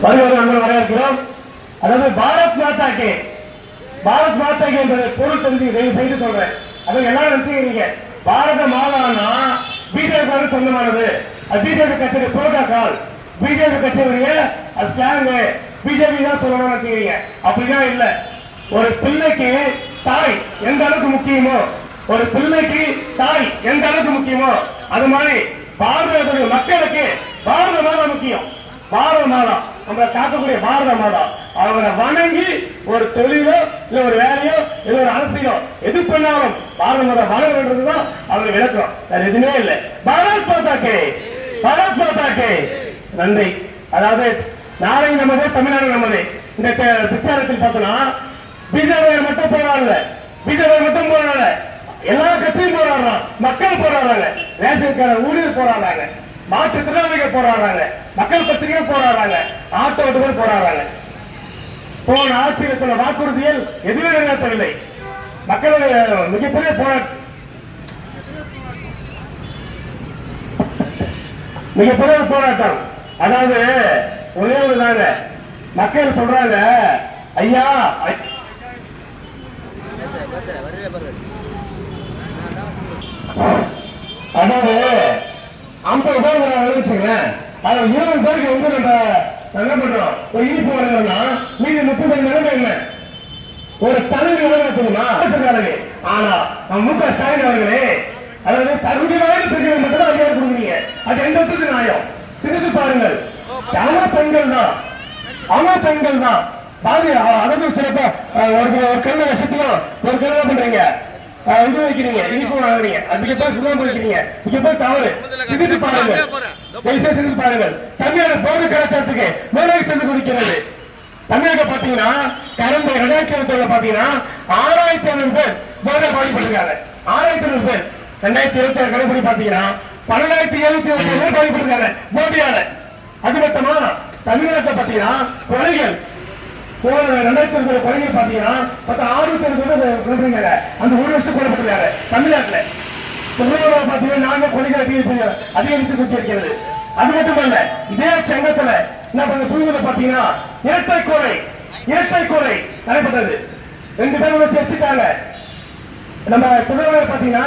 வருவது வரவேற்கிறோம். அதாவது பாரத் மாதா கே என்பதை பொருள் தெரிஞ்சு தயவு செய்து சொல்றேன். அது எல்லாரும் நினைச்சுக்கிறீங்க பாரத மாதானா பிஜேபி சொந்தமானது, அது பிஜேபி கட்சியுடைய புரோட்டோகால், பிஜேபி கட்சியுடைய ஸ்லாங், பிஜேபி தான் சொல்லணும்னு நினைச்சுக்கிறீங்க. அப்படிதான் இல்ல. ஒரு பிள்ளைக்கு தாய் எந்த அளவுக்கு முக்கியமோ, ஒரு பிள்ளைக்கு தாய் எந்த அளவுக்கு முக்கியமோ அது மாதிரி பாரத மக்களுக்கு பாரத மாதா முக்கியம். பாரத மாதா நம்மளை காக்கக்கூடிய பாரத மாதா அவங்களை வணங்கி ஒரு தொழிலோ இல்ல ஒரு வேலையோ இல்ல ஒரு அரசியலோ எது பண்ணாலும் பாரத மாதா வணங்குறதுதான் அவங்களை விளக்கம். வேற எதுவுமே இல்லை. பாரத் மாதா கே, பாரத் மாதா கே. நன்றி. அதாவது நாளை நமது, தமிழ்நாடு நமது. இந்த பிரச்சாரத்தில் பார்த்தோம்னா பிஜேபி மட்டும் போராடல, பிஜேபி மட்டும் போராடல, எல்லா கட்சியும் போராடுறான், மக்கள் போராடுறாங்க, ரேஷன் கடை ஊழியர் போராடுறாங்க, மாற்றுத்திறனாளிகள் போராடுறாங்க, மக்கள் பத்திரிகைகள் போராடுறாங்க, ஆட்டோ ஓட்டுநர்கள் போராடுறாங்க. போன ஆட்சியில் சொன்ன வாக்குறுதிகள் எதுவுமே நிறைவேற்றவில்லை. மக்களுடைய மிகப்பெரிய போராட்டம். அதாவது ஒரே ஒண்ணுதாங்க, மக்கள் சொல்றாங்க ஐயா அதாவது 50 பேர் வச்சுக்கிறேன், அது 20 பேருக்கு வந்து நம்ம என்ன பண்றோம், ஒரு இனிப்பு வழங்கணும்னா மீதி 30 நிலைமை என்ன, ஒரு தலைவர் வழங்கணுமா? ஆனா நம்ம முக ஸ்டாலின் அவர்களே, அதாவது தகுதியான பெண்கள் மட்டும் அதிகாரம் கொடுக்குறீங்க. அது எந்த விதத்துக்கு நியாயம்? சிந்தித்து பாருங்கள். அவ பெண்கள் தான் பாதி. அதாவது சிறப்பா ஒரு கண்ண விஷயத்தையும் ஒரு கண்ண பண்றீங்க, இது வைக்கிறீங்க, இனிப்பு வாங்குறீங்க, அதுக்கு பேர் சுத்தம் பண்ணிக்கிறீங்க, இதுக்கு பேர் தவறு. சிந்தித்து பாருங்கள், சிந்தித்து பாருங்கள். தமிழக போது கலாச்சாரத்துக்கு மேலே சென்று கொடுக்கிறது. தமிழக பாத்தீங்கன்னா கடந்த 2020 பாத்தீங்கன்னா 6500 பேர் போதை பாதிப்பட்டிருக்காங்க. 6500 பேர். 2026 கணக்கு பாத்தீங்கன்னா 12,701 பேர் பாதிப்பட்டிருக்காங்க போதையால. அது மட்டுமா தமிழ்நாட்டை பாத்தீங்கன்னா கொலைகள் 2020 கொலைகள் பாத்தீங்கன்னா 6,000 பேர் அந்த ஒரு வருஷம் கொல்லப்பட்டிருக்காங்க தமிழ்நாட்டில். பாத்தீங்கன்னா 4 கொலைகள் அதிகரித்து வச்சிருக்கிறது. அது மட்டுமல்ல, இதே சங்கத்துல என்ன பண்ண தூங்குத பாத்தீங்கன்னா இரட்டை கொலை நடைபெற்றது. 2 பேரும் வச்சு வச்சுட்டாங்க. நம்ம திருநெல்வேலி பாத்தீங்கன்னா